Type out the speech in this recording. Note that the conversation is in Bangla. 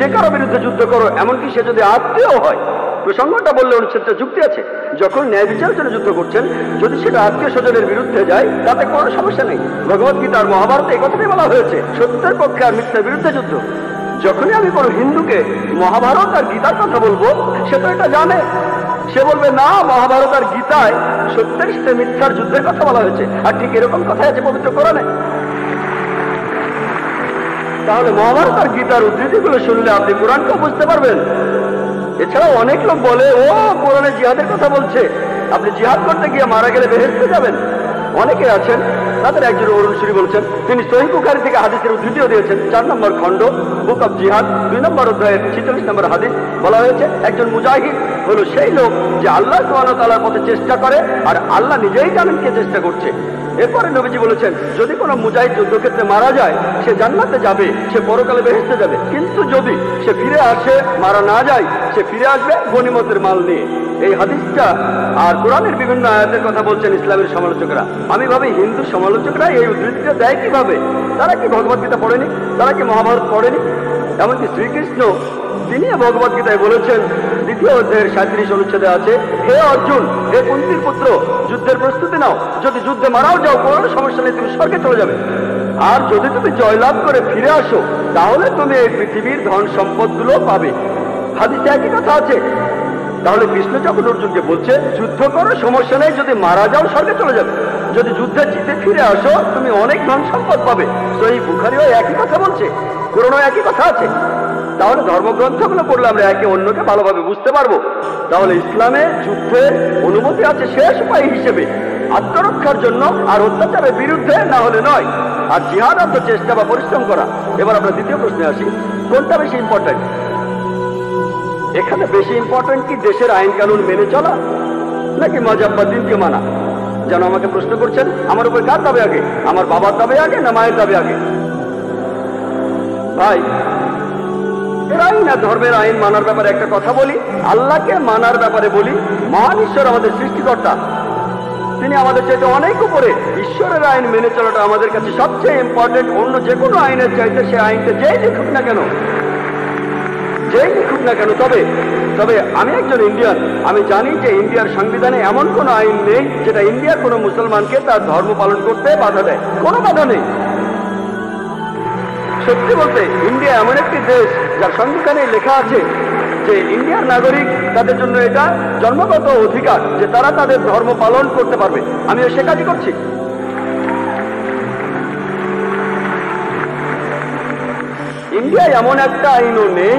যে কারো বিরুদ্ধে যুদ্ধ করো, এমনকি সে যদি আত্মীয় হয়। প্রসঙ্গটা বললে অনুচ্ছেদটা যুক্তি আছে। যখন ন্যায় বিচারের জন্য যুদ্ধ করছেন, যদি সেটা আত্মীয় স্বজনের বিরুদ্ধে যায়, তাতে কোনো সমস্যা নেই। ভগবদ্গীতা আর মহাভারতে এই কথাটাই বলা হয়েছে, সত্যের পক্ষে আর মিথ্যার বিরুদ্ধে যুদ্ধ। যখনই আমি কোনো হিন্দুকে মহাভারত আর গীতার কথা বলবো, সে তো এটা জানে। সে বলবে না, মহাভারত আর গীতায় সত্যের সাথে মিথ্যার যুদ্ধের কথা বলা হয়েছে, আর ঠিক এরকম কথাই আছে পবিত্র কোরআনে। তাহলে মহাভারত আর গীতার উদ্ধৃতিগুলো শুনলে আপনি কোরআনকেও বুঝতে পারবেন। এছাড়াও অনেক লোক বলে, ও কোরআনে জিহাদের কথা বলছে, আপনি জিহাদ করতে গিয়ে মারা গেলে বেহেশতে যাবেন। অনেকে আছেন, তাদের একজন অরুণ সুরি বলছেন, তিনি সহিহ বুখারী থেকে হাদিসের উদ্ধৃতিও দিয়েছেন। 4 নম্বর খণ্ড, বুক অব জিহাদ, 2 নম্বর অধ্যায়ের 46 নম্বর হাদিস বলা হয়েছে, একজন মুজাহিদ হলো সেই লোক যে আল্লাহ সুবহানাহু ওয়া তাআলার পথে চেষ্টা করে, আর আল্লাহ নিজেই জানেন কে চেষ্টা করছে। এরপরে নবীজি বলেছেন, যদি কোনো মুজাহিদ যুদ্ধক্ষেত্রে মারা যায়, সে জান্নাতে যাবে, সে পরকালে বেহেশতে যাবে। কিন্তু যদি সে ফিরে আসে, মারা না যায়, সে ফিরে আসবে গনিমতের মাল নিয়ে। এই হাদিসটা আর কোরআনের বিভিন্ন আয়াতের কথা বলছেন ইসলামের সমালোচকরা। আমি ভাবি, হিন্দু সমালোচকরা এই উদ্ধৃতিটা দেয় কিভাবে? তারা কি ভগবদ্গীতা পড়েনি? তারা কি মহাভারত পড়েনি? এমনকি শ্রীকৃষ্ণ তিনি ভগবদ্গীতায় বলেছেন, 2য় অধ্যায়ের 37 অনুচ্ছেদে আছে, হে অর্জুন, হে কুন্তির পুত্র, যুদ্ধের প্রস্তুতি নাও। যদি যুদ্ধে মারাও যাও, কোনো সমস্যা নেই, তুমি স্বর্গে চলে যাবে। আর যদি তুমি জয়লাভ করে ফিরে আসো, তাহলে তুমি এই পৃথিবীর ধন সম্পদগুলো পাবে। হাদিসে একই কথা আছে। তাহলে কৃষ্ণ যখন অর্জুনকে বলছে, যুদ্ধ করো, সমস্যা নেই, যদি মারা যাও স্বর্গে চলে যাবে, যদি যুদ্ধে জিতে ফিরে আসো তুমি অনেক ধন সম্পদ পাবে। সহিহ বুখারীও একই কথা বলছে, কোরআনেও একই কথা আছে। তাহলে ধর্মগ্রন্থগুলো পড়লে আমরা একে অন্যকে ভালোভাবে বুঝতে পারবো। তাহলে ইসলামে যুদ্ধের অনুমতি আছে শেষ উপায় হিসেবে, আত্মরক্ষার জন্য, আর অত্যাচারের বিরুদ্ধে, না হলে নয়। আর জিহাদ অর্থ চেষ্টা বা পরিশ্রম করা। এবার আমরা দ্বিতীয় প্রশ্নে আসি, কোনটা বেশি ইম্পর্টেন্ট? এখানে বেশি ইম্পর্টেন্ট কি দেশের আইন কানুন মেনে চলা, নাকি মজাব বা দিনকে মানা? যেন আমাকে প্রশ্ন করছেন, আমার উপর কার দাবি আগে? আমার বাবার দাবি আগে না মায়ের দাবি আগে? ভাই, আইন আর ধর্মের আইন মানার ব্যাপারে একটা কথা বলি, আল্লাহকে মানার ব্যাপারে বলি। মহান ঈশ্বর আমাদের সৃষ্টিকর্তা, তিনি আমাদের চাইতে অনেক উপরে। ঈশ্বরের আইন মেনে চলাটা আমাদের কাছে সবচেয়ে ইম্পর্টেন্ট, অন্য যে কোনো আইনের চাইতে। সে আইনটা যেই লিখুক না কেন, যেই লিখুক না কেন। তবে আমি একজন ইন্ডিয়ান, আমি জানি যে ইন্ডিয়ার সংবিধানে এমন কোনো আইন নেই যেটা ইন্ডিয়ার কোনো মুসলমানকে তার ধর্ম পালন করতে বাধা দেয়। কোনো বাধা নেই। সত্যি বলতে, ইন্ডিয়া এমন একটি দেশ যার সংবিধানে লেখা আছে যে ইন্ডিয়ার নাগরিক, তাদের জন্য এটা জন্মগত অধিকার যে তারা তাদের ধর্ম পালন করতে পারবে। আমিও সে কাজই করছি। ইন্ডিয়ায় এমন একটা আইনও নেই